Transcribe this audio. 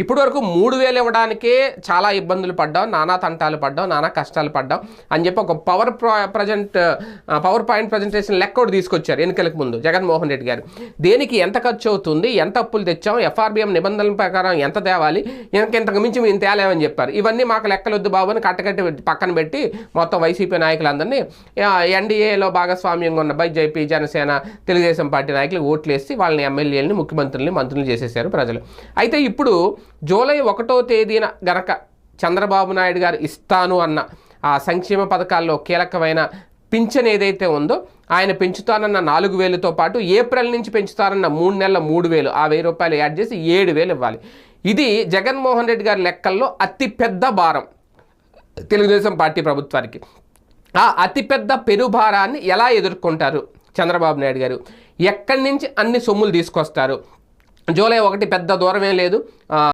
ఇప్పటి వరకు 3,000 ఇవ్వడానికే చాలా ఇబ్బందులు పడ్డాం, నానా తంటాలు పడ్డాం, నానా కష్టాలు పడ్డాం అని చెప్పి ఒక పవర్ పాయింట్ ప్రజెంటేషన్ లెక్క ఒకటి తీసుకొచ్చారు ఎన్నికలకు ముందు జగన్మోహన్ రెడ్డి గారు. దేనికి ఎంత ఖర్చు అవుతుంది, ఎంత అప్పులు తెచ్చాం, FRBM నిబంధనల ప్రకారం ఎంత తేవాలి, ఇంతకు మించి మేము తేలేమని చెప్పారు. ఇవన్నీ మాకు లెక్కలొద్దు బాబు అని కట్టకట్టి పక్కన పెట్టి మొత్తం వైసీపీ నాయకులందరినీ ఎన్డీఏలో భాగస్వామ్యంగా ఉన్న బీజేపీ, జనసేన, తెలుగుదేశం పార్టీ నాయకులు ఓట్లేసి వాళ్ళని ఎమ్మెల్యేలని, ముఖ్యమంత్రులని, మంత్రులు చేసేసారు ప్రజలు. అయితే ఇప్పుడు జూలై 1వ తేదీన గనక చంద్రబాబు నాయుడు గారు ఇస్తాను అన్న ఆ సంక్షేమ పథకాల్లో కీలకమైన పింఛన్ ఏదైతే ఉందో ఆయన పెంచుతానన్న 4,000తో పాటు ఏప్రిల్ నుంచి పెంచుతారన్న 3 నెలల 3,000, ఆ 1,000 రూపాయలు యాడ్ చేసి 7,000 ఇవ్వాలి. ఇది జగన్మోహన్ రెడ్డి గారి లెక్కల్లో అతిపెద్ద భారం తెలుగుదేశం పార్టీ ప్రభుత్వానికి. ఆ అతిపెద్ద పెనుభారాన్ని ఎలా ఎదుర్కొంటారు చంద్రబాబు నాయుడు గారు? ఎక్కడి నుంచి అన్ని సొమ్ములు తీసుకొస్తారు? జూలై 1 పెద్ద దూరమే లేదు.